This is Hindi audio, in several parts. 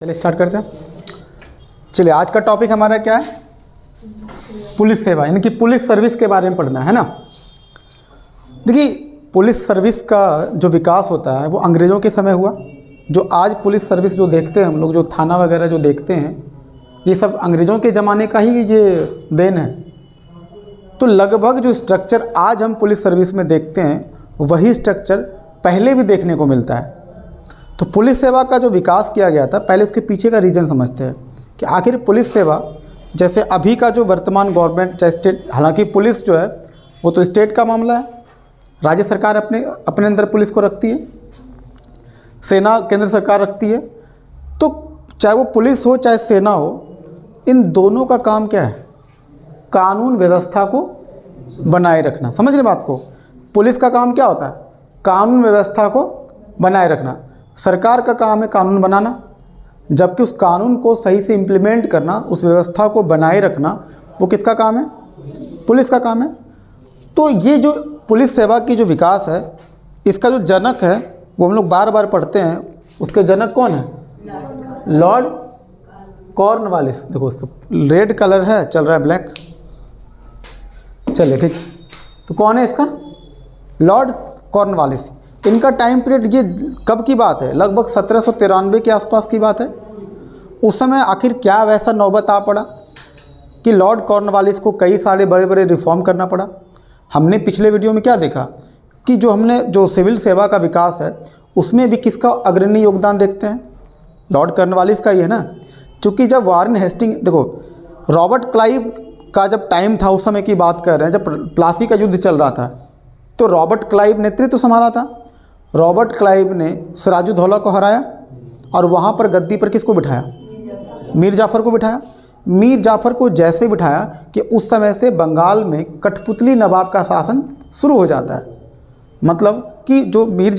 चलिए स्टार्ट करते हैं। चलिए आज का टॉपिक हमारा क्या है? पुलिस सेवा, यानी कि पुलिस सर्विस के बारे में पढ़ना है ना। देखिए, पुलिस सर्विस का जो विकास होता है वो अंग्रेज़ों के समय हुआ। जो आज पुलिस सर्विस जो देखते हैं हम लोग, जो थाना वगैरह जो देखते हैं, ये सब अंग्रेज़ों के ज़माने का ही ये देन है। तो लगभग जो स्ट्रक्चर आज हम पुलिस सर्विस में देखते हैं वही स्ट्रक्चर पहले भी देखने को मिलता है। तो पुलिस सेवा का जो विकास किया गया था, पहले उसके पीछे का रीज़न समझते हैं कि आखिर पुलिस सेवा, जैसे अभी का जो वर्तमान गवर्नमेंट चाहे स्टेट, हालांकि पुलिस जो है वो तो स्टेट का मामला है, राज्य सरकार अपने अंदर पुलिस को रखती है, सेना केंद्र सरकार रखती है। तो चाहे वो पुलिस हो चाहे सेना हो, इन दोनों का काम क्या है? कानून व्यवस्था को बनाए रखना। समझ रहे बात को? पुलिस का काम क्या होता है? कानून व्यवस्था को बनाए रखना। सरकार का काम है कानून बनाना, जबकि उस कानून को सही से इम्प्लीमेंट करना, उस व्यवस्था को बनाए रखना, वो किसका काम है? पुलिस का काम है। तो ये जो पुलिस सेवा की जो विकास है, इसका जो जनक है वो हम लोग बार बार पढ़ते हैं। उसके जनक कौन है? Lord Cornwallis. देखो उसका रेड कलर है, चल रहा है ब्लैक। चलिए ठीक, तो कौन है इसका? Lord Cornwallis. इनका टाइम पीरियड ये कब की बात है? लगभग 1793 के आसपास की बात है। उस समय आखिर क्या वैसा नौबत आ पड़ा कि लॉर्ड कॉर्नवालिस को कई सारे बड़े बड़े रिफॉर्म करना पड़ा। हमने पिछले वीडियो में क्या देखा कि जो सिविल सेवा का विकास है उसमें भी किसका अग्रणी योगदान देखते हैं? लॉर्ड कॉर्नवालिस का ही है ना। चूँकि जब वारेन हेस्टिंग, देखो रॉबर्ट क्लाइव का जब टाइम था, उस समय की बात कर रहे हैं, जब प्लासी का युद्ध चल रहा था, तो रॉबर्ट क्लाइव नेतृत्व संभाला था। रॉबर्ट क्लाइव ने सिराजुद्दौला को हराया और वहाँ पर गद्दी पर किसको बिठाया? मीर जाफ़र को बिठाया। मीर जाफ़र को जैसे बिठाया कि उस समय से बंगाल में कठपुतली नवाब का शासन शुरू हो जाता है। मतलब कि जो मीर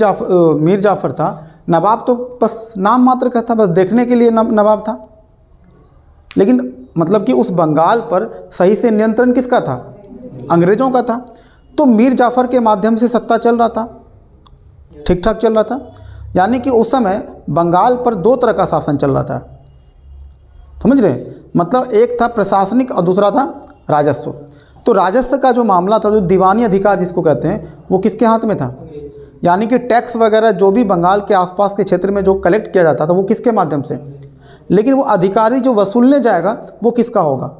जाफ़र था, नवाब तो बस नाम मात्र का था, बस देखने के लिए नवाब था, लेकिन मतलब कि उस बंगाल पर सही से नियंत्रण किसका था? अंग्रेज़ों का था। तो मीर जाफ़र के माध्यम से सत्ता चल रहा था, ठीक ठाक चल रहा था। यानी कि उस समय बंगाल पर दो तरह का शासन चल रहा था, समझ रहे? मतलब एक था प्रशासनिक और दूसरा था राजस्व। तो राजस्व का जो मामला था, जो दीवानी अधिकार जिसको कहते हैं, वो किसके हाथ में था? यानी कि टैक्स वगैरह जो भी बंगाल के आसपास के क्षेत्र में जो कलेक्ट किया जाता था वो किसके माध्यम से? लेकिन वो अधिकारी जो वसूलने जाएगा वो किसका होगा?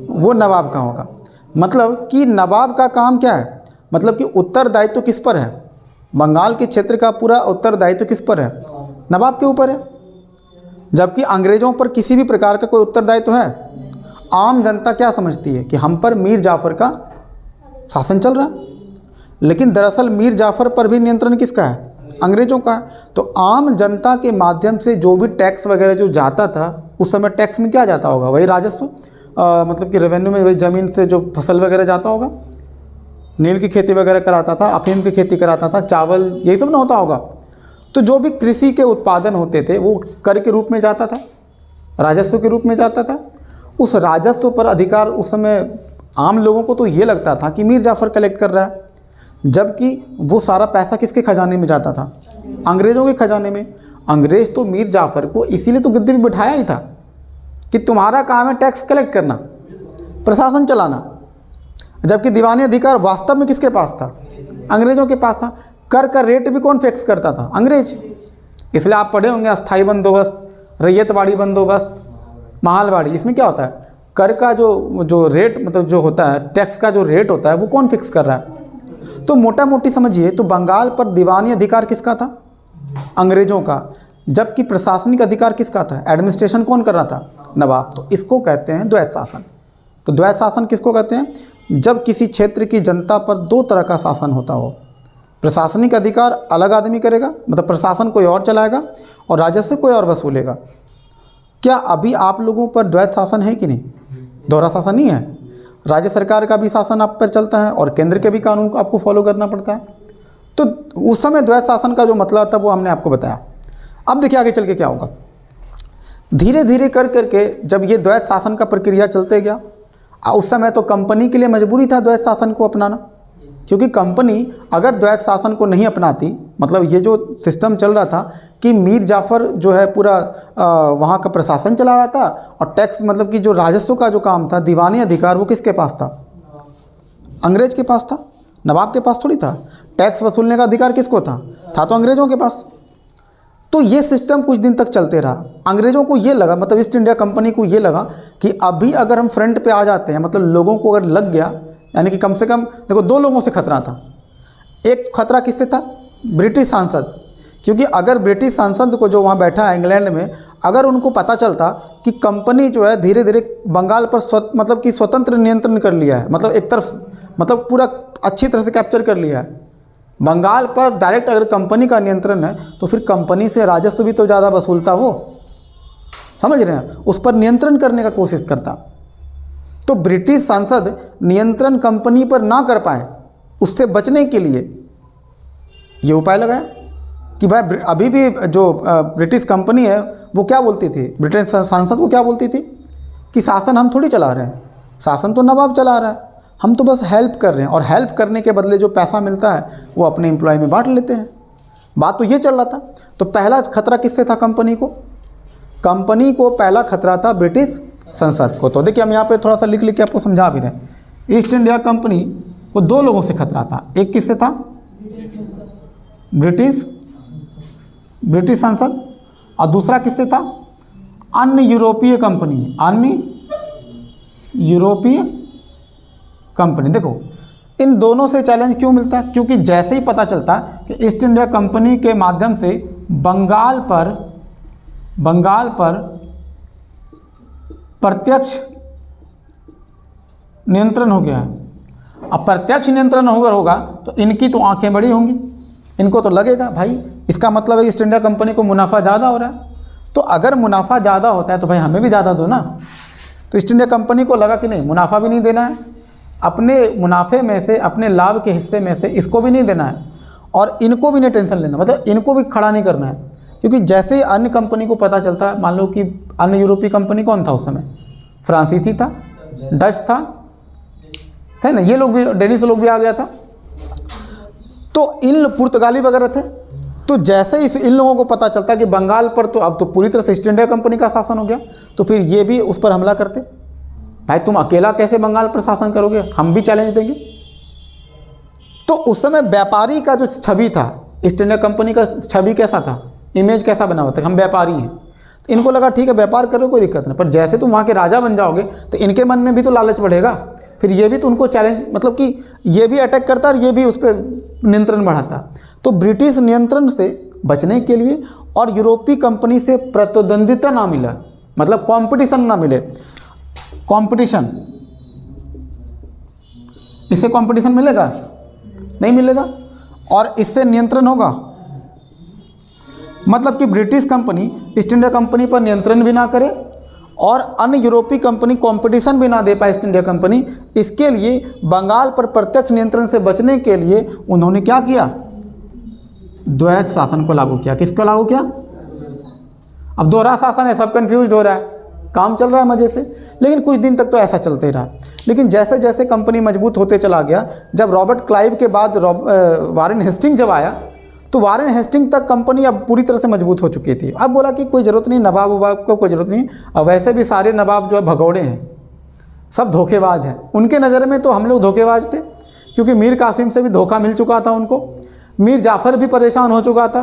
वो नवाब का होगा। मतलब कि नवाब का काम क्या है? मतलब कि उत्तरदायित्व किस पर है? बंगाल के क्षेत्र का पूरा उत्तरदायित्व किस पर है? नवाब के ऊपर है। जबकि अंग्रेज़ों पर किसी भी प्रकार का कोई उत्तरदायित्व है? आम जनता क्या समझती है कि हम पर मीर जाफ़र का शासन चल रहा है, लेकिन दरअसल मीर जाफ़र पर भी नियंत्रण किसका है? अंग्रेज़ों का है। तो आम जनता के माध्यम से जो भी टैक्स वगैरह जो जाता था, उस समय टैक्स में क्या जाता होगा? वही राजस्व, मतलब कि रेवेन्यू में वही ज़मीन से जो फसल वगैरह जाता होगा। नील की खेती वगैरह कराता था, अफीम की खेती कराता था, चावल, यही सब ना होता होगा। तो जो भी कृषि के उत्पादन होते थे वो कर के रूप में जाता था, राजस्व के रूप में जाता था। उस राजस्व पर अधिकार उस समय आम लोगों को तो ये लगता था कि मीर जाफ़र कलेक्ट कर रहा है, जबकि वो सारा पैसा किसके खजाने में जाता था? अंग्रेज़ों के खजाने में। अंग्रेज़ तो मीर जाफ़र को इसीलिए तो गद्दी में बिठाया ही था कि तुम्हारा काम है टैक्स कलेक्ट करना, प्रशासन चलाना। जबकि दीवानी अधिकार वास्तव में किसके पास था? अंग्रेज़ों के पास था। कर का रेट भी कौन फिक्स करता था? अंग्रेज। इसलिए आप पढ़े होंगे अस्थाई बंदोबस्त, रैयतवाड़ी बंदोबस्त, महालवाड़ी। इसमें क्या होता है? कर का जो रेट, मतलब जो होता है टैक्स का जो रेट होता है, वो कौन फिक्स कर रहा है? तो मोटा मोटी समझिए, तो बंगाल पर दीवानी अधिकार किसका था? अंग्रेज़ों का। जबकि प्रशासनिक अधिकार किसका था? एडमिनिस्ट्रेशन कौन कर रहा था? नवाब। तो इसको कहते हैं द्वैत शासन। तो द्वैत शासन किसको कहते हैं? जब किसी क्षेत्र की जनता पर दो तरह का शासन होता हो। प्रशासनिक अधिकार अलग आदमी करेगा, मतलब प्रशासन कोई और चलाएगा, और राजस्व कोई और वसूलेगा। क्या अभी आप लोगों पर द्वैत शासन है कि नहीं? दोहरा शासन नहीं है। राज्य सरकार का भी शासन आप पर चलता है और केंद्र के भी कानून को आपको फॉलो करना पड़ता है। तो उस समय द्वैत शासन का जो मतलब था वो हमने आपको बताया। अब देखिए आगे चल के क्या होगा। धीरे धीरे कर करके जब ये द्वैत शासन का प्रक्रिया चलते गया, उस समय तो कंपनी के लिए मजबूरी था द्वैत शासन को अपनाना, क्योंकि कंपनी अगर द्वैत शासन को नहीं अपनाती, मतलब ये जो सिस्टम चल रहा था कि मीर जाफ़र जो है पूरा वहाँ का प्रशासन चला रहा था और टैक्स मतलब कि जो राजस्व का जो काम था, दीवानी अधिकार, वो किसके पास था? अंग्रेज के पास था, नवाब के पास थोड़ी था। टैक्स वसूलने का अधिकार किसको था तो अंग्रेज़ों के पास। तो ये सिस्टम कुछ दिन तक चलते रहा। अंग्रेज़ों को ये लगा, मतलब ईस्ट इंडिया कंपनी को ये लगा कि अभी अगर हम फ्रंट पे आ जाते हैं, मतलब लोगों को अगर लग गया, यानी कि कम से कम देखो 2 लोगों से खतरा था। एक खतरा किससे था? ब्रिटिश सांसद, क्योंकि अगर ब्रिटिश सांसद को जो वहाँ बैठा है इंग्लैंड में, अगर उनको पता चलता कि कंपनी जो है धीरे धीरे बंगाल पर मतलब कि स्वतंत्र नियंत्रण कर लिया है, मतलब एक तरफ मतलब पूरा अच्छी तरह से कैप्चर कर लिया है बंगाल पर डायरेक्ट, अगर कंपनी का नियंत्रण है तो फिर कंपनी से राजस्व भी तो ज़्यादा वसूलता वो, समझ रहे हैं, उस पर नियंत्रण करने का कोशिश करता। तो ब्रिटिश सांसद नियंत्रण कंपनी पर ना कर पाए, उससे बचने के लिए ये उपाय लगाया कि भाई अभी भी जो ब्रिटिश कंपनी है वो क्या बोलती थी, ब्रिटिश सांसद को क्या बोलती थी कि शासन हम थोड़ी चला रहे हैं, शासन तो नवाब चला रहा है, हम तो बस हेल्प कर रहे हैं, और हेल्प करने के बदले जो पैसा मिलता है वो अपने एम्प्लॉय में बांट लेते हैं। बात तो ये चल रहा था। तो पहला खतरा किससे था? कंपनी को। कंपनी को पहला खतरा था ब्रिटिश संसद को। तो देखिए हम यहाँ पे थोड़ा सा लिख लिख के आपको समझा भी रहे हैं। ईस्ट इंडिया कंपनी को 2 लोगों से खतरा था। एक किससे था? ब्रिटिश संसद, और दूसरा किससे था? अन्य यूरोपीय कंपनी, अन्य यूरोपीय कंपनी। देखो इन दोनों से चैलेंज क्यों मिलता है? क्योंकि जैसे ही पता चलता है कि ईस्ट इंडिया कंपनी के माध्यम से बंगाल पर प्रत्यक्ष नियंत्रण हो गया है। अब प्रत्यक्ष नियंत्रण होगा तो इनकी तो आंखें बड़ी होंगी, इनको तो लगेगा भाई इसका मतलब है ईस्ट इंडिया कंपनी को मुनाफा ज़्यादा हो रहा है, तो अगर मुनाफा ज़्यादा होता है तो भाई हमें भी ज़्यादा दो ना। तो ईस्ट इंडिया कंपनी को लगा कि नहीं, मुनाफा भी नहीं देना है, अपने मुनाफे में से, अपने लाभ के हिस्से में से इसको भी नहीं देना है, और इनको भी नहीं टेंशन लेना, मतलब इनको भी खड़ा नहीं करना है। क्योंकि जैसे अन्य कंपनी को पता चलता है, मान लो कि अन्य यूरोपीय कंपनी कौन था उस समय? फ्रांसीसी था, डच था, थे ना, ये लोग भी, डेनिश लोग भी आ गया था, तो इन पुर्तगाली वगैरह थे। तो जैसे ही इन लोगों को पता चलता है कि बंगाल पर तो अब तो पूरी तरह से ईस्ट इंडिया कंपनी का शासन हो गया, तो फिर ये भी उस पर हमला करते। भाई तुम अकेला कैसे बंगाल पर शासन करोगे, हम भी चैलेंज देंगे। तो उस समय व्यापारी का जो छवि था, ईस्ट इंडिया कंपनी का छवि कैसा था, इमेज कैसा बना हुआ था, हम व्यापारी हैं। तो इनको लगा ठीक है व्यापार करो, कोई दिक्कत नहीं, पर जैसे तुम वहाँ के राजा बन जाओगे तो इनके मन में भी तो लालच बढ़ेगा, फिर ये भी तो उनको चैलेंज, मतलब कि ये भी अटैक करता और ये भी उस पर नियंत्रण बढ़ाता। तो ब्रिटिश नियंत्रण से बचने के लिए और यूरोपीय कंपनी से प्रतिद्वंदिता ना मिला, मतलब कंपटीशन ना मिले, कंपटीशन, इससे कंपटीशन मिलेगा नहीं मिलेगा, और इससे नियंत्रण होगा, मतलब कि British company east India company पर नियंत्रण भी ना करे और अन्य यूरोपीय कंपनी कंपटीशन भी ना दे पाए ईस्ट इंडिया कंपनी। इसके लिए बंगाल पर प्रत्यक्ष नियंत्रण से बचने के लिए उन्होंने क्या किया? द्वैत शासन को लागू किया। किसको लागू किया? अब दोहरा शासन है, सब कंफ्यूज हो रहा है, काम चल रहा है मज़े से, लेकिन कुछ दिन तक तो ऐसा चलते रहा। लेकिन जैसे जैसे कंपनी मजबूत होते चला गया, जब रॉबर्ट क्लाइव के बाद वारेन हेस्टिंग जब आया, तो वारेन हेस्टिंग तक कंपनी अब पूरी तरह से मजबूत हो चुकी थी। अब बोला कि कोई ज़रूरत नहीं, नवाब ववाब को कोई ज़रूरत नहीं, अब वैसे भी सारे नवाब जो है भगौड़े हैं, सब धोखेबाज हैं। उनके नज़र में तो हम लोग धोखेबाज थे, क्योंकि मीर कासिम से भी धोखा मिल चुका था उनको, मीर जाफ़र भी परेशान हो चुका था।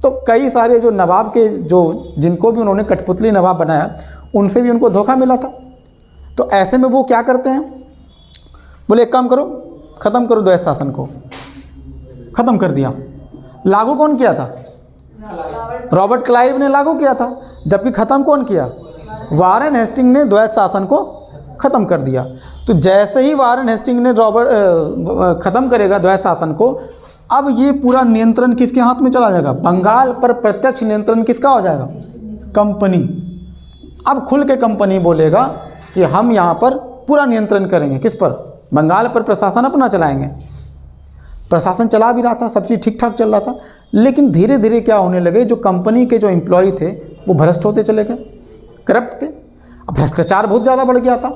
तो कई सारे जो नवाब के, जो जिनको भी उन्होंने कठपुतली नवाब बनाया, उनसे भी उनको धोखा मिला था। तो ऐसे में वो क्या करते हैं, बोले एक काम करो, ख़त्म करो द्वैत शासन को, ख़त्म कर दिया। लागू कौन किया था? रॉबर्ट क्लाइव ने लागू किया था, जबकि ख़त्म कौन किया? वारेन हेस्टिंग ने द्वैत शासन को ख़त्म कर दिया। तो जैसे ही वारेन हेस्टिंग ने ख़त्म करेगा द्वैत शासन को, अब ये पूरा नियंत्रण किसके हाथ में चला जाएगा? बंगाल पर प्रत्यक्ष नियंत्रण किसका हो जाएगा? कंपनी। अब खुल के कंपनी बोलेगा कि हम यहाँ पर पूरा नियंत्रण करेंगे। किस पर? बंगाल पर प्रशासन अपना चलाएंगे। प्रशासन चला भी रहा था, सब चीज़ ठीक ठाक चल रहा था, लेकिन धीरे धीरे क्या होने लगे, जो कंपनी के जो एम्प्लॉय थे वो भ्रष्ट होते चले गए, करप्ट थे। अब भ्रष्टाचार बहुत ज़्यादा बढ़ गया था,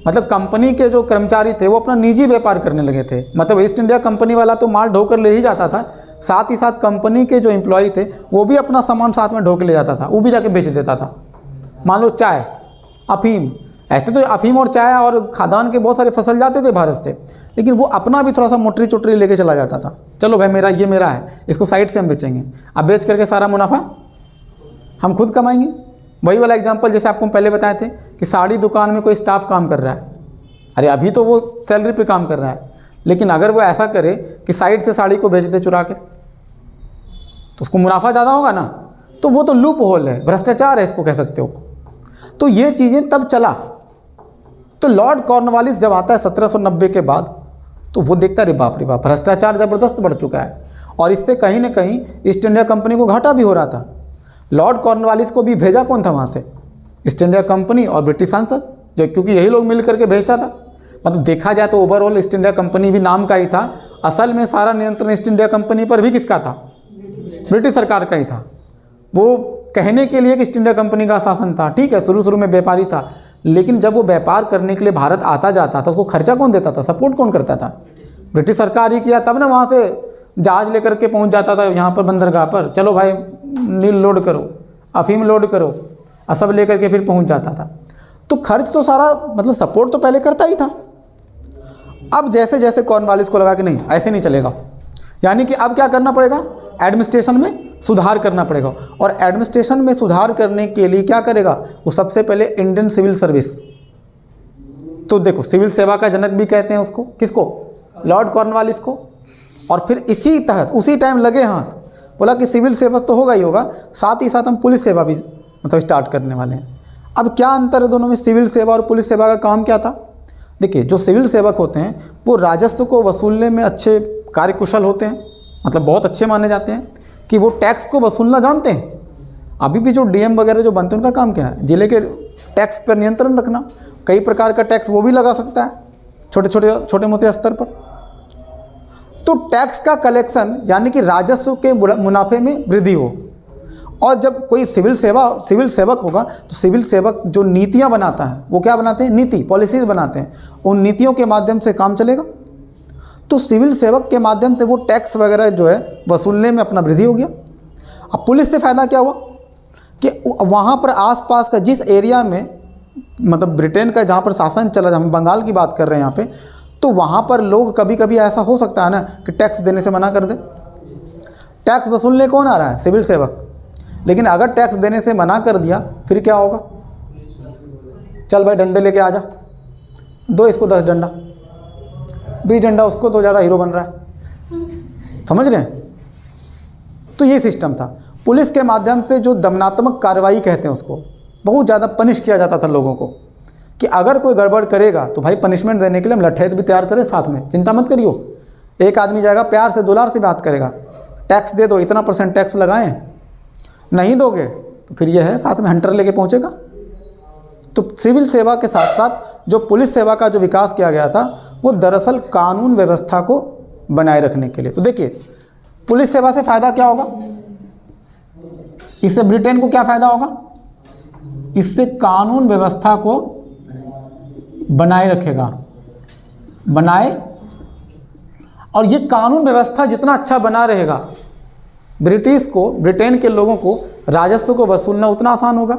मतलब कंपनी के जो कर्मचारी थे वो अपना निजी व्यापार करने लगे थे। मतलब ईस्ट इंडिया कंपनी वाला तो माल ढोकर ले ही जाता था, साथ ही साथ कंपनी के जो एम्प्लॉय थे वो भी अपना सामान साथ में ढोकर ले जाता था, वो भी जाके बेच देता था। मान लो चाय, अफीम, ऐसे तो अफीम और चाय और खाद्यान्न के बहुत सारे फसल जाते थे भारत से, लेकिन वो अपना भी थोड़ा सा मोटरी चोटरी लेके चला जाता था। चलो भाई मेरा ये मेरा है, इसको साइड से हम बेचेंगे, अब बेच करके सारा मुनाफा हम खुद कमाएंगे। वही वाला एग्जांपल जैसे आपको पहले बताए थे कि साड़ी दुकान में कोई स्टाफ काम कर रहा है, अरे अभी तो वो सैलरी पे काम कर रहा है, लेकिन अगर वो ऐसा करे कि साइड से साड़ी को बेच दे चुरा के, तो उसको मुनाफा ज़्यादा होगा ना। तो वो तो लूप होल है, भ्रष्टाचार है इसको कह सकते हो। तो ये चीज़ें तब चला। तो लॉर्ड कॉर्नवालिस जब आता है 1790 के बाद, तो वो देखता रे बाप भ्रष्टाचार ज़बरदस्त बढ़ चुका है, और इससे कहीं ना कहीं ईस्ट इंडिया कंपनी को घाटा भी हो रहा था। लॉर्ड कॉर्नवालिस को भी भेजा कौन था वहाँ से? ईस्ट इंडिया कंपनी और ब्रिटिश सांसद, जो क्योंकि यही लोग मिल करके भेजता था। मतलब देखा जाए तो ओवरऑल ईस्ट इंडिया कंपनी भी नाम का ही था, असल में सारा नियंत्रण ईस्ट इंडिया कंपनी पर भी किसका था? ब्रिटिश सरकार का ही था। वो कहने के लिए कि ईस्ट इंडिया कंपनी का शासन था, ठीक है, शुरू में व्यापारी था, लेकिन जब वो व्यापार करने के लिए भारत आता जाता था, उसको खर्चा कौन देता था, सपोर्ट कौन करता था? ब्रिटिश सरकार ही किया, तब ना वहाँ से जहाज लेकर के पहुँच जाता था यहाँ पर बंदरगाह पर, चलो भाई नील लोड करो, अफीम लोड करो, और सब लेकर के फिर पहुँच जाता था। तो खर्च तो सारा मतलब सपोर्ट तो पहले करता ही था। अब जैसे जैसे कॉर्नवालिस को लगा कि नहीं ऐसे नहीं चलेगा, यानी कि अब क्या करना पड़ेगा, एडमिनिस्ट्रेशन में सुधार करना पड़ेगा। और एडमिनिस्ट्रेशन में सुधार करने के लिए क्या करेगा वो? सबसे पहले इंडियन सिविल सर्विस। तो देखो सिविल सेवा का जनक भी कहते हैं उसको, किसको? लॉर्ड कॉर्नवालिस को। और फिर इसी तहत उसी टाइम लगे हाथ, बोला कि सिविल सेवा तो होगा ही होगा, साथ ही साथ हम पुलिस सेवा भी मतलब स्टार्ट करने वाले हैं। अब क्या अंतर है दोनों में? सिविल सेवा और पुलिस सेवा का काम क्या था? देखिए जो सिविल सेवक होते हैं वो राजस्व को वसूलने में अच्छे कार्यकुशल होते हैं, मतलब बहुत अच्छे माने जाते हैं कि वो टैक्स को वसूलना जानते हैं। अभी भी जो डीएम वगैरह जो बनते हैं उनका काम क्या है? जिले के टैक्स पर नियंत्रण रखना। कई प्रकार का टैक्स वो भी लगा सकता है छोटे मोटे स्तर पर। तो टैक्स का कलेक्शन यानी कि राजस्व के मुनाफे में वृद्धि हो। और जब कोई सिविल सेवक होगा तो सिविल सेवक जो नीतियां बनाता है वो क्या बनाते हैं? नीति, पॉलिसीज बनाते हैं। उन नीतियों के माध्यम से काम चलेगा। तो सिविल सेवक के माध्यम से वो टैक्स वगैरह जो है वसूलने में अपना वृद्धि हो गया। अब पुलिस से फ़ायदा क्या हुआ कि वहाँ पर आसपास का जिस एरिया में मतलब ब्रिटेन का जहाँ पर शासन चला, हम बंगाल की बात कर रहे हैं यहाँ पे, तो वहाँ पर लोग कभी कभी ऐसा हो सकता है ना कि टैक्स देने से मना कर दे। टैक्स वसूलने कौन आ रहा है? सिविल सेवक। लेकिन अगर टैक्स देने से मना कर दिया फिर क्या होगा? चल भाई डंडे लेके आ जा, दो इसको 10 डंडा, 20 डंडा उसको, तो ज़्यादा हीरो बन रहा है। समझ रहे हैं? तो ये सिस्टम था। पुलिस के माध्यम से जो दमनात्मक कार्रवाई कहते हैं उसको बहुत ज़्यादा पनिश किया जाता था लोगों को, कि अगर कोई गड़बड़ करेगा तो भाई पनिशमेंट देने के लिए हम लठैत भी तैयार करें साथ में, चिंता मत करियो। एक आदमी जाएगा प्यार से दुलार से बात करेगा, टैक्स दे दो, इतना % टैक्स लगाएं, नहीं दोगे तो फिर यह है साथ में हंटर लेके पहुंचेगा। तो सिविल सेवा के साथ साथ जो पुलिस सेवा का जो विकास किया गया था वो दरअसल कानून व्यवस्था को बनाए रखने के लिए। तो देखिए पुलिस सेवा से फ़ायदा क्या होगा? इससे ब्रिटेन को क्या फ़ायदा होगा? इससे कानून व्यवस्था को बनाए रखेगा, और ये कानून व्यवस्था जितना अच्छा बना रहेगा ब्रिटेन के लोगों को राजस्व को वसूलना उतना आसान होगा।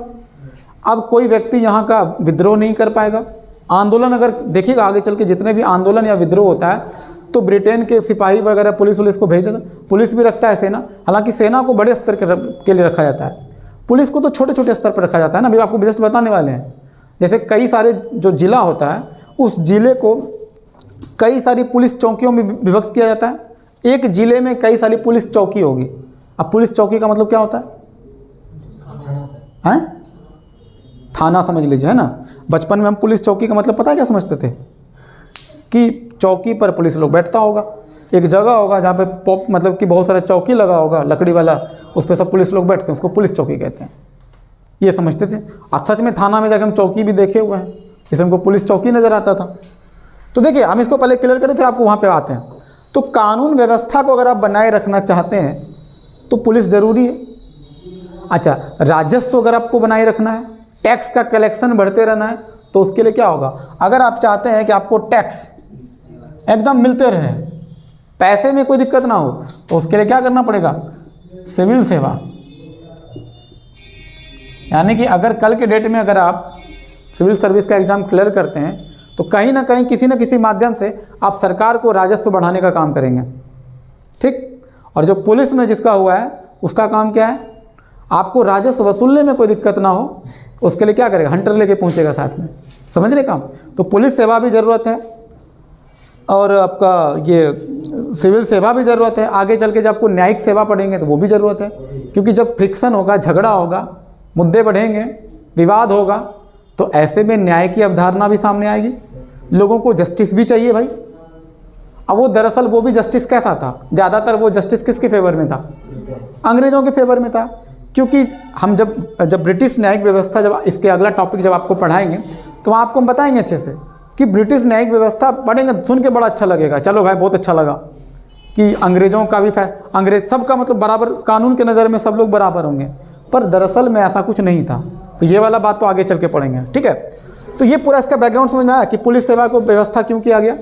अब कोई व्यक्ति यहाँ का विद्रोह नहीं कर पाएगा। आंदोलन अगर देखिएगा आगे चल के जितने भी आंदोलन या विद्रोह होता है तो ब्रिटेन के सिपाही वगैरह पुलिस को भेज देता। पुलिस भी रखता है सेना, हालांकि सेना को बड़े स्तर के लिए रखा जाता है, पुलिस को तो छोटे छोटे स्तर पर रखा जाता है ना। अभी आपको जस्ट बताने वाले हैं, जैसे कई सारे जो जिला होता है उस जिले को कई सारी पुलिस चौकियों में विभक्त किया जाता है। एक जिले में कई सारी पुलिस चौकी होगी। अब पुलिस चौकी का मतलब क्या होता है? थाना समझ लीजिए, है ना। बचपन में हम पुलिस चौकी का मतलब पता है क्या समझते थे? कि चौकी पर पुलिस लोग बैठता होगा, एक जगह होगा जहाँ पे मतलब कि बहुत सारा चौकी लगा होगा लकड़ी वाला, उस पर सब पुलिस लोग बैठते हैं, उसको पुलिस चौकी कहते हैं, ये समझते थे। आज सच में थाना में जाकर हम चौकी भी देखे हुए हैं, इसमें हमको पुलिस चौकी नज़र आता था। तो देखिए हम इसको पहले क्लियर करें फिर आपको वहाँ पे आते हैं। तो कानून व्यवस्था को अगर आप बनाए रखना चाहते हैं तो पुलिस ज़रूरी है। अच्छा, राजस्व अगर आपको बनाए रखना है, टैक्स का कलेक्शन बढ़ते रहना है, तो उसके लिए क्या होगा, अगर आप चाहते हैं कि आपको टैक्स एकदम मिलते रहे, पैसे में कोई दिक्कत ना हो, तो उसके लिए क्या करना पड़ेगा, सिविल सेवा। यानी कि अगर कल के डेट में अगर आप सिविल सर्विस का एग्ज़ाम क्लियर करते हैं तो कहीं ना कहीं किसी न किसी माध्यम से आप सरकार को राजस्व बढ़ाने का काम करेंगे, ठीक। और जो पुलिस में जिसका हुआ है उसका काम क्या है, आपको राजस्व वसूलने में कोई दिक्कत ना हो, उसके लिए क्या करेगा, हंटर लेके पहुंचेगा साथ में, समझ रहे काम। तो पुलिस सेवा भी ज़रूरत है और आपका ये सिविल सेवा भी ज़रूरत है। आगे चल के जब आपको न्यायिक सेवा पढ़ेंगे तो वो भी ज़रूरत है, क्योंकि जब फ्रिक्शन होगा, झगड़ा होगा, मुद्दे बढ़ेंगे, विवाद होगा, तो ऐसे में न्याय की अवधारणा भी सामने आएगी। लोगों को जस्टिस भी चाहिए भाई। अब वो दरअसल वो भी जस्टिस कैसा था, ज़्यादातर वो जस्टिस किसके फेवर में था, अंग्रेज़ों के फेवर में था। क्योंकि हम जब ब्रिटिश न्यायिक व्यवस्था, जब इसके अगला टॉपिक जब आपको पढ़ाएंगे तो वहाँ आपको हम बताएंगे अच्छे से कि ब्रिटिश न्यायिक व्यवस्था पढ़ेंगे, सुन के बड़ा अच्छा लगेगा, चलो भाई बहुत अच्छा लगा कि अंग्रेज़ों का भी अंग्रेज सबका मतलब बराबर, कानून के नज़र में सब लोग बराबर होंगे, पर दरअसल में ऐसा कुछ नहीं था। तो ये वाला बात तो आगे चल के पढ़ेंगे, ठीक है। तो ये पूरा इसका बैकग्राउंड समझ में आया कि पुलिस सेवा को व्यवस्था क्यों किया गया।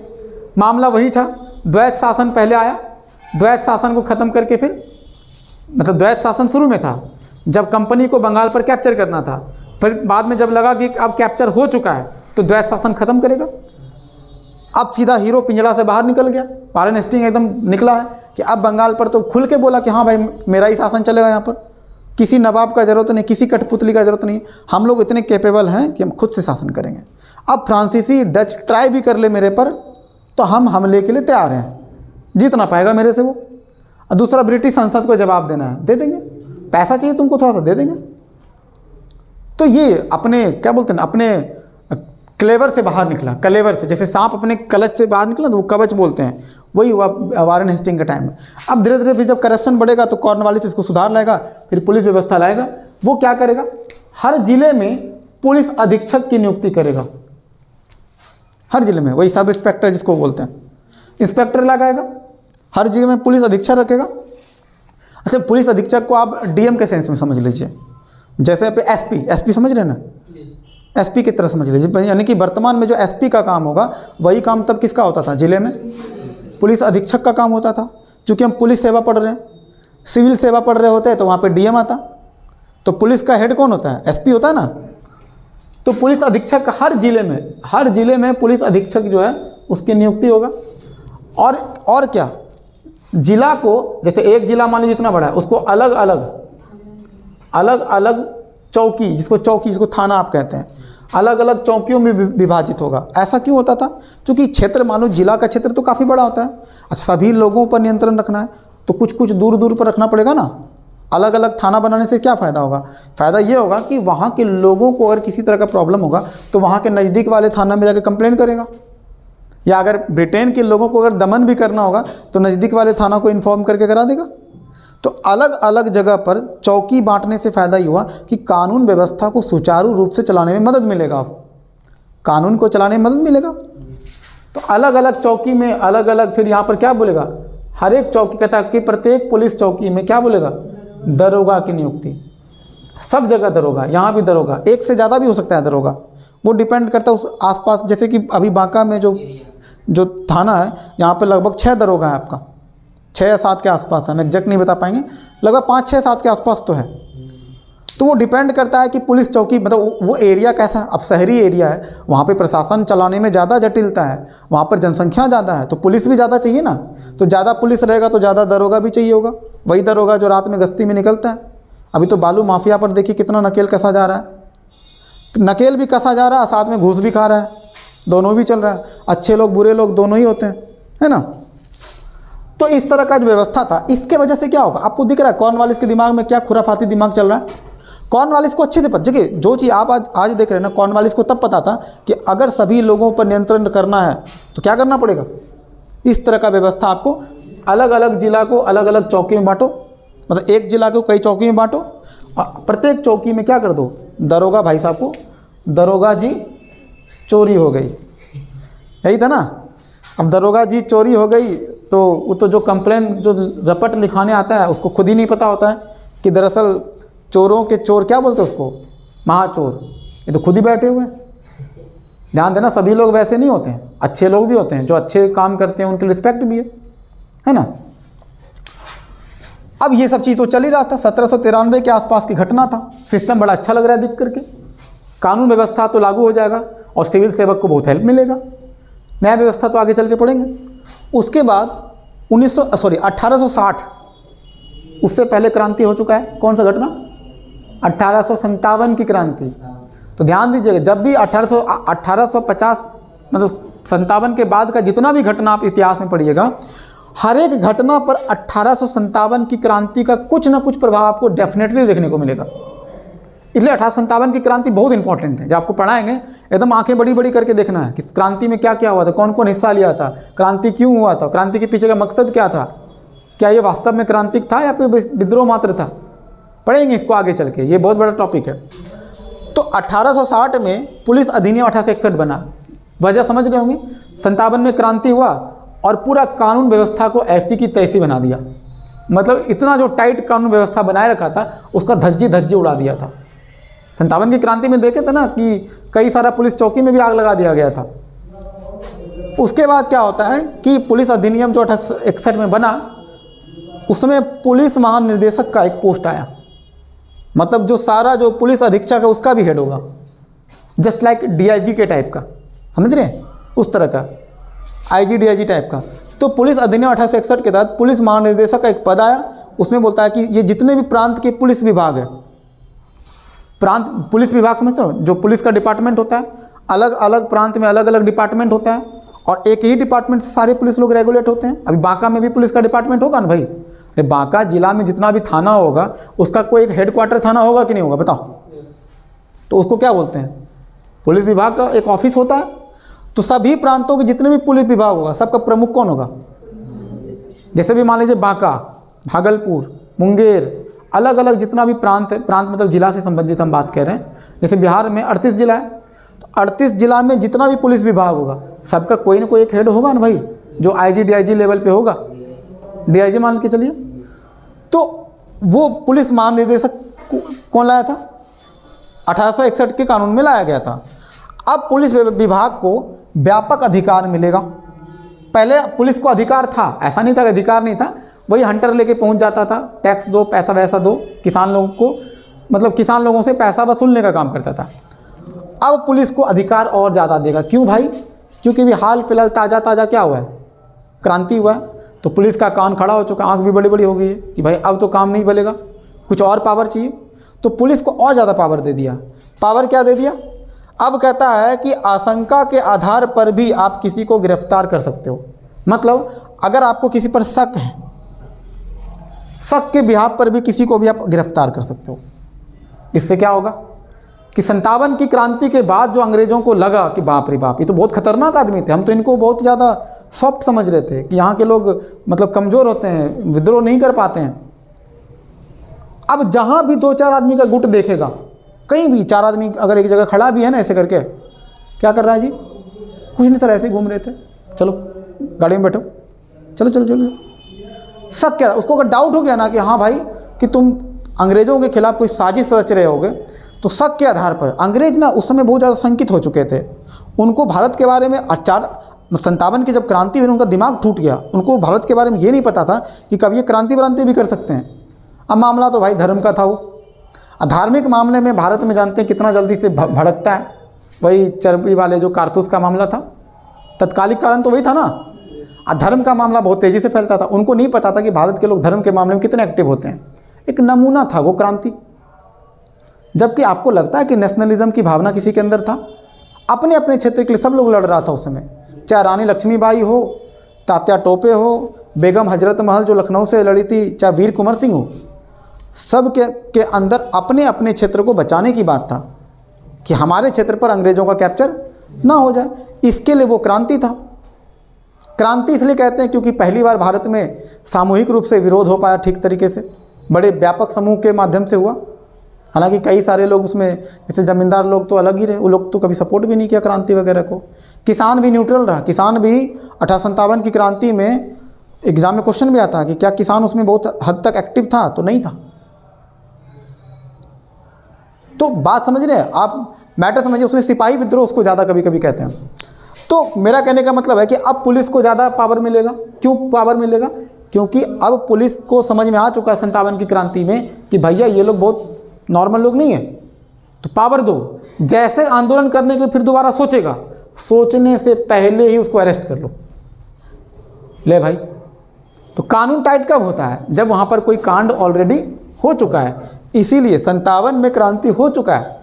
मामला वही था, द्वैत शासन पहले आया, द्वैत शासन को ख़त्म करके फिर मतलब द्वैत शासन शुरू में था जब कंपनी को बंगाल पर कैप्चर करना था, फिर बाद में जब लगा कि अब कैप्चर हो चुका है तो द्वैत शासन खत्म करेगा। अब सीधा हीरो पिंजरा से बाहर निकल गया, वारेन हेस्टिंग एकदम निकला है कि अब बंगाल पर तो खुल के बोला कि हाँ भाई मेरा ही शासन चलेगा, यहाँ पर किसी नवाब का ज़रूरत नहीं, किसी कठपुतली का ज़रूरत नहीं, हम लोग इतने कैपेबल हैं कि हम खुद से शासन करेंगे। अब फ्रांसीसी डच ट्राई भी कर ले मेरे पर तो हम हमले के लिए तैयार हैं, जीतना पाएगा मेरे से वो। और दूसरा, ब्रिटिश संसद को जवाब देना है, दे देंगे, पैसा चाहिए तुमको थोड़ा सा दे देंगे। तो ये अपने क्या बोलते हैं, अपने क्लेवर से बाहर निकला, कलेवर से, जैसे सांप अपने कलच से बाहर निकला तो वो कवच बोलते हैं, वही हुआ वारेन हेस्टिंग के टाइम में। अब धीरे धीरे फिर जब करप्शन बढ़ेगा तो कॉर्नवालिस इसको सुधार लाएगा, फिर पुलिस व्यवस्था लाएगा। वो क्या करेगा, हर जिले में पुलिस अधीक्षक की नियुक्ति करेगा, हर जिले में, वही सब इंस्पेक्टर जिसको बोलते हैं, इंस्पेक्टर लगाएगा, हर जगह में पुलिस अधीक्षक रखेगा। अच्छा, पुलिस अधीक्षक को आप डीएम के सेंस में समझ लीजिए, जैसे आप एसपी समझ रहे हैं ना, एसपी की तरह समझ लीजिए। यानी कि वर्तमान में जो एसपी का काम होगा वही काम तब किसका होता था, जिले में पुलिस अधीक्षक का काम होता था। क्योंकि हम पुलिस सेवा पढ़ रहे हैं, सिविल सेवा पढ़ रहे होते हैं तो वहाँ पे डीएम आता, तो पुलिस का हेड कौन होता है, एसपी होता है ना। तो पुलिस अधीक्षक का हर जिले में पुलिस अधीक्षक जो है उसकी नियुक्ति होगा। और क्या, जिला को, जैसे एक जिला मान लीजिए इतना बड़ा है, उसको अलग अलग चौकी, जिसको थाना आप कहते हैं, अलग अलग चौकियों में विभाजित होगा। ऐसा क्यों होता था, क्योंकि क्षेत्र, मान लो जिला का क्षेत्र तो काफ़ी बड़ा होता है, अच्छा सभी लोगों पर नियंत्रण रखना है तो कुछ दूर पर रखना पड़ेगा ना। अलग अलग थाना बनाने से क्या फ़ायदा होगा, फ़ायदा ये होगा कि वहाँ के लोगों को अगर किसी तरह का प्रॉब्लम होगा तो वहाँ के नज़दीक वाले थाना में जाकर कंप्लेन करेगा, या अगर ब्रिटेन के लोगों को अगर दमन भी करना होगा तो नज़दीक वाले थाना को इन्फॉर्म करके करा देगा। तो अलग अलग जगह पर चौकी बांटने से फ़ायदा ये हुआ कि कानून व्यवस्था को सुचारू रूप से चलाने में मदद मिलेगा, आप कानून को चलाने में मदद मिलेगा। तो अलग अलग चौकी में अलग अलग, फिर यहाँ पर क्या बोलेगा, हर एक चौकी कहता कि प्रत्येक पुलिस चौकी में क्या बोलेगा, दरोगा की नियुक्ति, सब जगह दरोगा, यहाँ भी दरोगा, एक से ज़्यादा भी हो सकता है दरोगा, वो डिपेंड करता है उस आसपास। जैसे कि अभी बांका में जो थाना है, यहाँ पे लगभग 6 दरोगा है, आपका 6 या 7 के आसपास है, हम एग्जैक्ट नहीं बता पाएंगे, लगभग 5, 6, 7 के आसपास तो है। तो वो डिपेंड करता है कि पुलिस चौकी मतलब वो एरिया कैसा है। अब शहरी एरिया है, वहाँ पे प्रशासन चलाने में ज़्यादा जटिलता है, वहाँ पर जनसंख्या ज़्यादा है तो पुलिस भी ज़्यादा चाहिए ना, तो ज़्यादा पुलिस रहेगा तो ज़्यादा दरोगा भी चाहिए होगा। वही दरोगा जो रात में गश्ती में निकलता है। अभी तो बालू माफिया पर देखिए कितना नकेल कसा जा रहा है, नकेल भी कसा जा रहा है, साथ में घूस भी खा रहा है, दोनों भी चल रहा है। अच्छे लोग बुरे लोग दोनों ही होते हैं, है ना। तो इस तरह का जो व्यवस्था था, इसके वजह से क्या होगा, आपको दिख रहा है कॉर्नवालिस के दिमाग में क्या खुराफाती दिमाग चल रहा है। कॉर्नवालिस को अच्छे से पता, देखिए जो चीज़ आप आज देख रहे हैं ना, कॉर्नवालिस को तब पता था कि अगर सभी लोगों पर नियंत्रण करना है तो क्या करना पड़ेगा, इस तरह का व्यवस्था आपको अलग अलग जिला को अलग अलग चौकी में बांटो, मतलब एक जिला को कई चौकी में बांटो और प्रत्येक चौकी में क्या कर दो, दरोगा भाई साहब को, दरोगा जी चोरी हो गई, यही था ना। अब दरोगा जी चोरी हो गई तो वो तो जो कंप्लेन जो रपट लिखाने आता है उसको खुद ही नहीं पता होता है कि दरअसल चोरों के चोर क्या बोलते हैं उसको, महाचोर, ये तो खुद ही बैठे हुए हैं, ध्यान देना, सभी लोग वैसे नहीं होते हैं, अच्छे लोग भी होते हैं, जो अच्छे काम करते हैं उनकी रिस्पेक्ट भी है ना। अब ये सब चीज़ तो चल ही रहा था, 1793 के आसपास की घटना था। सिस्टम बड़ा अच्छा लग रहा है देख करके, कानून व्यवस्था तो लागू हो जाएगा और सिविल सेवक को बहुत हेल्प मिलेगा, नया व्यवस्था तो आगे चल के पढ़ेंगे। उसके बाद 1860, उससे पहले क्रांति हो चुका है। कौन सा घटना? 1857 की क्रांति। तो ध्यान दीजिएगा, जब भी 1850 मतलब 57 के बाद का जितना भी घटना आप इतिहास में पढ़िएगा, हर एक घटना पर 1857 की क्रांति का कुछ ना कुछ प्रभाव आपको डेफिनेटली देखने को मिलेगा। इसलिए 1857 की क्रांति बहुत इंपॉर्टेंट है। जब आपको पढ़ाएंगे एकदम आंखें बड़ी बड़ी करके देखना है कि क्रांति में क्या क्या हुआ था, कौन कौन हिस्सा लिया था, क्रांति क्यों हुआ था, क्रांति के पीछे का मकसद क्या था, क्या ये वास्तव में क्रांति था या फिर विद्रोह मात्र था। पढ़ेंगे इसको आगे चल के, ये बहुत बड़ा टॉपिक है। तो 1860 में पुलिस अधिनियम 1861 बना। वजह समझ रहे होंगे, 57 में क्रांति हुआ और पूरा कानून व्यवस्था को ऐसी की तैसी बना दिया। मतलब इतना जो टाइट कानून व्यवस्था बनाए रखा था उसका धज्जी उड़ा दिया था। 57 की क्रांति में देखे थे ना कि कई सारा पुलिस चौकी में भी आग लगा दिया गया था। उसके बाद क्या होता है कि पुलिस अधिनियम जो 1861 में बना, उसमें पुलिस महानिर्देशक का एक पोस्ट आया। मतलब जो सारा जो पुलिस अधीक्षक है उसका भी हेड होगा, जस्ट लाइक डीआईजी के टाइप का, समझ रहे हैं, उस तरह का आईजी डीआईजी टाइप का। तो पुलिस अधिनियम 1861 के तहत पुलिस महानिर्देशक का एक पद आया। उसमें बोलता है कि ये जितने भी प्रांत के पुलिस विभाग है, प्रांत पुलिस विभाग समझते हो, जो पुलिस का डिपार्टमेंट होता है, अलग अलग प्रांत में अलग अलग डिपार्टमेंट होता है और एक ही डिपार्टमेंट से सारे पुलिस लोग रेगुलेट होते हैं। अभी बांका में भी पुलिस का डिपार्टमेंट होगा ना भाई, अरे बांका जिला में जितना भी थाना होगा उसका कोई एक हेडक्वार्टर थाना होगा कि नहीं होगा, बताओ। तो उसको क्या बोलते हैं, पुलिस विभाग का एक ऑफिस होता है। तो सभी प्रांतों के जितने भी पुलिस विभाग होगा सबका प्रमुख कौन होगा? जैसे भी मान लीजिए बांका, भागलपुर, मुंगेर, अलग अलग जितना भी प्रांत है, प्रांत मतलब जिला से संबंधित हम बात कर रहे हैं। जैसे बिहार में 38 जिला है, तो 38 जिला में जितना भी पुलिस विभाग होगा सबका कोई ना कोई एक हेड होगा ना भाई, जो आईजी डीआईजी लेवल पे होगा, डीआईजी मान के चलिए। तो वो पुलिस महानिदेशक कौन लाया था? 1861 के कानून में लाया गया था। अब पुलिस विभाग को व्यापक अधिकार मिलेगा। पहले पुलिस को अधिकार था, ऐसा नहीं था कि अधिकार नहीं था, वही हंटर लेके पहुंच जाता था, टैक्स दो, पैसा वैसा दो, किसान लोगों को, मतलब किसान लोगों से पैसा वसूलने का काम करता था। अब पुलिस को अधिकार और ज़्यादा देगा। क्यों भाई? क्योंकि भी हाल फिलहाल ताज़ा क्या हुआ है, क्रांति हुआ है। तो पुलिस का कान खड़ा हो चुका, आंख भी बड़ी बड़ी हो गई है कि भाई अब तो काम नहीं बनेगा, कुछ और पावर चाहिए। तो पुलिस को और ज़्यादा पावर दे दिया। पावर क्या दे दिया? अब कहता है कि आशंका के आधार पर भी आप किसी को गिरफ्तार कर सकते हो। मतलब अगर आपको किसी पर शक है, शक के बिहाफ पर भी किसी को भी आप गिरफ्तार कर सकते हो। इससे क्या होगा कि 57 की क्रांति के बाद जो अंग्रेजों को लगा कि बाप रे बाप, ये तो बहुत खतरनाक आदमी थे, हम तो इनको बहुत ज़्यादा सॉफ्ट समझ रहे थे कि यहाँ के लोग मतलब कमज़ोर होते हैं, विद्रोह नहीं कर पाते हैं। अब जहाँ भी 2-4 आदमी का गुट देखेगा, कहीं भी 4 आदमी अगर एक जगह खड़ा भी है ना ऐसे करके, क्या कर रहा है जी? कुछ नहीं सर, ऐसे ही घूम रहे थे, चलो गाड़ी में बैठो, चलो चलो चलो। शक क्या? उसको अगर डाउट हो गया ना कि हाँ भाई कि तुम अंग्रेज़ों के खिलाफ कोई साजिश रच रहे होगे, तो शक के आधार पर अंग्रेज ना उस समय बहुत ज़्यादा शंकित हो चुके थे। उनको भारत के बारे में 57 की जब क्रांति हुई उनका दिमाग टूट गया। उनको भारत के बारे में ये नहीं पता था कि कभी ये क्रांति भी कर सकते हैं। अब मामला तो भाई धर्म का था। वो धार्मिक मामले में भारत में जानते हैं कितना जल्दी से भड़कता है। वही चर्बी वाले जो कारतूस का मामला था, तत्कालिक कारण तो वही था ना। धर्म का मामला बहुत तेज़ी से फैलता था। उनको नहीं पता था कि भारत के लोग धर्म के मामले में कितने एक्टिव होते हैं। एक नमूना था वो क्रांति। जबकि आपको लगता है कि नेशनलिज्म की भावना किसी के अंदर था, अपने अपने क्षेत्र के लिए सब लोग लड़ रहा था उस समय। चाहे रानी लक्ष्मीबाई हो, तात्या टोपे हो, बेगम हजरत महल जो लखनऊ से लड़ी थी, चाहे वीर कुंवर सिंह हो, सब के अंदर अपने अपने क्षेत्र को बचाने की बात था कि हमारे क्षेत्र पर अंग्रेजों का कैप्चर ना हो जाए। इसके लिए वो क्रांति था। क्रांति इसलिए कहते हैं क्योंकि पहली बार भारत में सामूहिक रूप से विरोध हो पाया ठीक तरीके से, बड़े व्यापक समूह के माध्यम से हुआ। हालांकि कई सारे लोग उसमें, जैसे जमींदार लोग तो अलग ही रहे, वो लोग तो कभी सपोर्ट भी नहीं किया क्रांति वगैरह को। किसान भी न्यूट्रल रहा। किसान भी 1857 की क्रांति में एग्जाम में क्वेश्चन भी आता है कि क्या किसान उसमें बहुत हद तक एक्टिव था, तो नहीं था। तो बात समझ रहे हैं आप, मैटर समझिए, उसमें सिपाही विद्रोह उसको ज़्यादा कभी कभी कहते हैं। तो मेरा कहने का मतलब है कि अब पुलिस को ज़्यादा पावर मिलेगा। क्यों पावर मिलेगा? क्योंकि अब पुलिस को समझ में आ चुका है 57 की क्रांति में कि भैया ये लोग बहुत नॉर्मल लोग नहीं है, तो पावर दो। जैसे आंदोलन करने के लिए फिर दोबारा सोचेगा, सोचने से पहले ही उसको अरेस्ट कर लो। ले भाई, तो कानून टाइट कब होता है? जब वहाँ पर कोई कांड ऑलरेडी हो चुका है। इसीलिए 57 में क्रांति हो चुका है,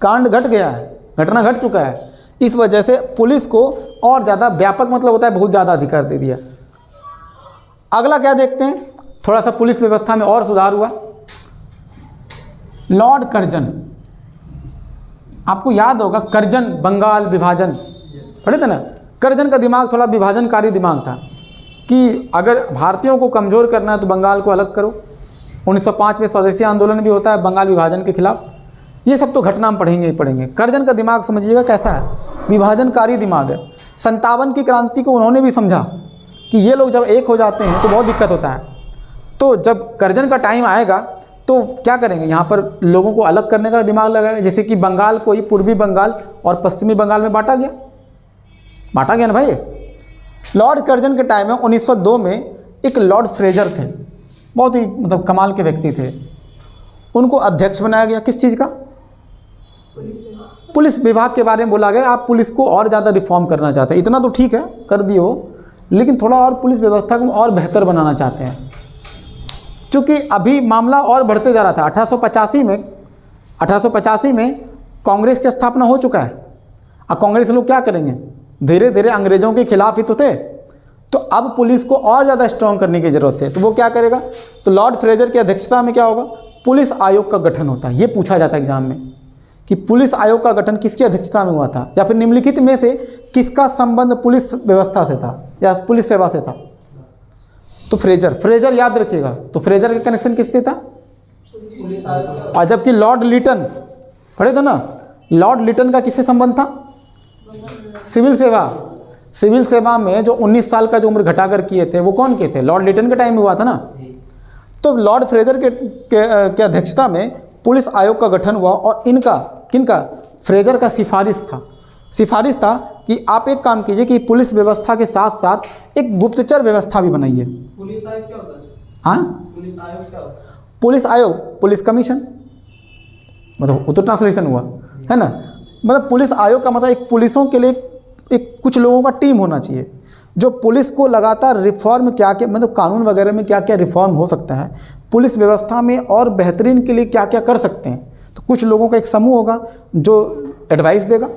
कांड घट गया है, घटना घट चुका है। इस वजह से पुलिस को और ज़्यादा व्यापक मतलब होता है बहुत ज़्यादा अधिकार दे दिया। अगला क्या देखते हैं, थोड़ा सा पुलिस व्यवस्था में और सुधार हुआ। लॉर्ड कर्जन, आपको याद होगा कर्जन, बंगाल विभाजन पढ़े थे ना। कर्जन का दिमाग थोड़ा विभाजनकारी दिमाग था कि अगर भारतीयों को कमज़ोर करना है तो बंगाल को अलग करो। 1905 में स्वदेशी आंदोलन भी होता है बंगाल विभाजन के खिलाफ। ये सब तो घटना हम पढ़ेंगे ही पढ़ेंगे। कर्जन का दिमाग समझिएगा कैसा है, विभाजनकारी दिमाग है। 57 की क्रांति को उन्होंने भी समझा कि ये लोग जब एक हो जाते हैं तो बहुत दिक्कत होता है। तो जब कर्जन का टाइम आएगा तो क्या करेंगे, यहाँ पर लोगों को अलग करने का दिमाग लगाएगा। जैसे कि बंगाल को ही पूर्वी बंगाल और पश्चिमी बंगाल में बांटा गया ना भाई। लॉर्ड कर्जन के टाइम में 1902 में एक लॉर्ड फ्रेजर थे, बहुत ही मतलब कमाल के व्यक्ति थे। उनको अध्यक्ष बनाया गया किस चीज़ का? पुलिस विभाग के बारे में बोला गया आप पुलिस को और ज़्यादा रिफॉर्म करना चाहते हैं। इतना तो ठीक है कर दिए हो, लेकिन थोड़ा और पुलिस व्यवस्था को और बेहतर बनाना चाहते हैं। चूँकि अभी मामला और बढ़ते जा रहा था। 1885 में कांग्रेस की स्थापना हो चुका है। अब कांग्रेस लोग क्या करेंगे, धीरे धीरे अंग्रेज़ों के खिलाफ ही तो थे। तो अब पुलिस को और ज़्यादा स्ट्रॉन्ग करने की ज़रूरत है। तो वो क्या करेगा, तो लॉर्ड फ्रेजर की अध्यक्षता में क्या होगा, पुलिस आयोग का गठन होता है। ये पूछा जाता है एग्जाम में कि पुलिस आयोग का गठन किसकी अध्यक्षता में हुआ था, या फिर निम्नलिखित में से किसका संबंध पुलिस व्यवस्था से था या पुलिस सेवा से था? तो फ्रेजर याद रखिएगा। तो फ्रेजर का कनेक्शन किससे था? और जबकि लॉर्ड लिटन पढ़े थे ना, लॉर्ड लिटन का किससे संबंध था? सिविल सेवा में जो 19 साल का जो उम्र घटाकर किए थे वो कौन के थे? लॉर्ड लिटन के टाइम में हुआ था ना। तो लॉर्ड फ्रेजर के अध्यक्षता में पुलिस आयोग का गठन हुआ और इनका किनका, फ्रेजर का सिफारिश था कि आप एक काम कीजिए कि पुलिस व्यवस्था के साथ साथ एक गुप्तचर व्यवस्था भी बनाइए। पुलिस आयोग क्या होता है? हाँ, पुलिस आयोग क्या होता है? पुलिस आयोग पुलिस कमीशन, मतलब वो तो ट्रांसलेशन हुआ है ना। मतलब पुलिस आयोग का मतलब एक पुलिसों के लिए एक कुछ लोगों का टीम होना चाहिए जो पुलिस को लगातार रिफॉर्म क्या क्या, मतलब कानून वगैरह में क्या क्या रिफॉर्म हो सकता है, पुलिस व्यवस्था में और बेहतरीन के लिए क्या क्या कर सकते हैं। तो कुछ लोगों का एक समूह होगा जो एडवाइस देगा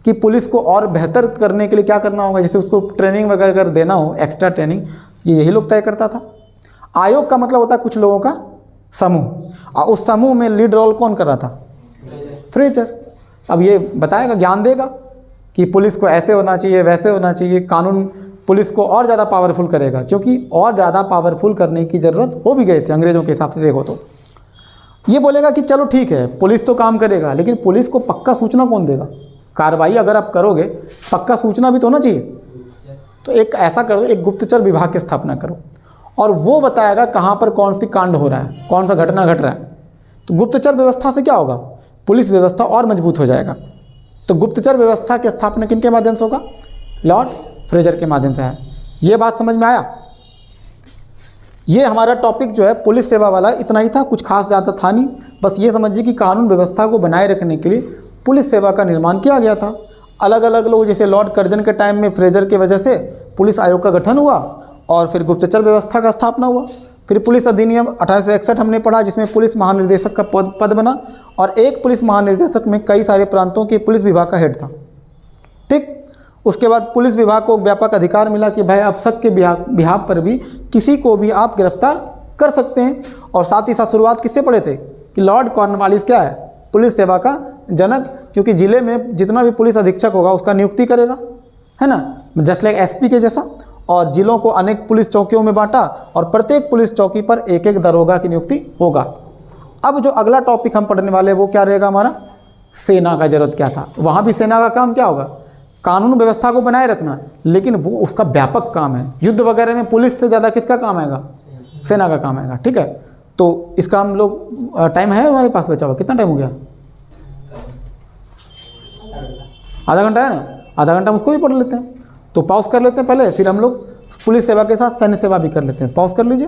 कि पुलिस को और बेहतर करने के लिए क्या करना होगा, जैसे उसको ट्रेनिंग वगैरह अगर देना हो, एक्स्ट्रा ट्रेनिंग, यही लोग तय करता था। आयोग का मतलब होता है कुछ लोगों का समूह, और उस समूह में लीड रोल कौन कर रहा था? फ्रेजर। अब ये बताएगा, ज्ञान देगा कि पुलिस को ऐसे होना चाहिए, वैसे होना चाहिए। कानून पुलिस को और ज़्यादा पावरफुल करेगा, क्योंकि और ज़्यादा पावरफुल करने की ज़रूरत हो भी गए थे अंग्रेज़ों के हिसाब से देखो तो। ये बोलेगा कि चलो ठीक है पुलिस तो काम करेगा, लेकिन पुलिस को पक्का सूचना कौन देगा? कार्रवाई अगर आप करोगे पक्का सूचना भी तो होना चाहिए। तो एक ऐसा करो, एक गुप्तचर विभाग की स्थापना करो और वो बताएगा कहाँ पर कौन सी कांड हो रहा है, कौन सा घटना घट रहा है। तो गुप्तचर व्यवस्था से क्या होगा, पुलिस व्यवस्था और मजबूत हो जाएगा। तो गुप्तचर व्यवस्था की स्थापना किनके माध्यम से होगा? लॉर्ड फ्रेजर के माध्यम से है। ये बात समझ में आया? ये हमारा टॉपिक जो है पुलिस सेवा वाला इतना ही था, कुछ खास ज़्यादा था नहीं। बस ये समझिए कि कानून व्यवस्था को बनाए रखने के लिए पुलिस सेवा का निर्माण किया गया था। अलग अलग लोग, जैसे लॉर्ड कर्जन के टाइम में फ्रेजर की वजह से पुलिस आयोग का गठन हुआ और फिर गुप्तचर व्यवस्था का स्थापना हुआ। फिर पुलिस अधिनियम 1861 हमने पढ़ा, जिसमें पुलिस महानिर्देशक का पद बना और एक पुलिस महानिर्देशक में कई सारे प्रांतों के पुलिस विभाग का हेड था। ठीक, उसके बाद पुलिस विभाग को व्यापक अधिकार मिला कि भाई आप शक के बिहाफ पर भी किसी को भी आप गिरफ्तार कर सकते हैं। और साथ ही साथ शुरुआत किससे पढ़े थे कि लॉर्ड कॉर्नवालिस क्या है, पुलिस सेवा का जनक, क्योंकि ज़िले में जितना भी पुलिस अधीक्षक होगा उसका नियुक्ति करेगा, है ना, जस्ट लाइक एसपी के जैसा। और जिलों को अनेक पुलिस चौकियों में बांटा और प्रत्येक पुलिस चौकी पर एक एक दरोगा की नियुक्ति होगा। अब जो अगला टॉपिक हम पढ़ने वाले हैं वो क्या रहेगा हमारा, सेना का जरूरत क्या था। वहाँ भी सेना का काम क्या होगा, कानून व्यवस्था को बनाए रखना, लेकिन वो उसका व्यापक काम है। युद्ध वगैरह में पुलिस से ज़्यादा किसका काम आएगा, सेना का काम आएगा। ठीक है, तो इसका हम लोग टाइम है हमारे पास बचा हुआ, कितना टाइम हो गया? आधा घंटा है ना, आधा घंटा हम उसको भी पढ़ लेते हैं। तो पॉज कर लेते हैं पहले, फिर हम लोग पुलिस सेवा के साथ सैन्य सेवा भी कर लेते हैं। पॉज कर लीजिए।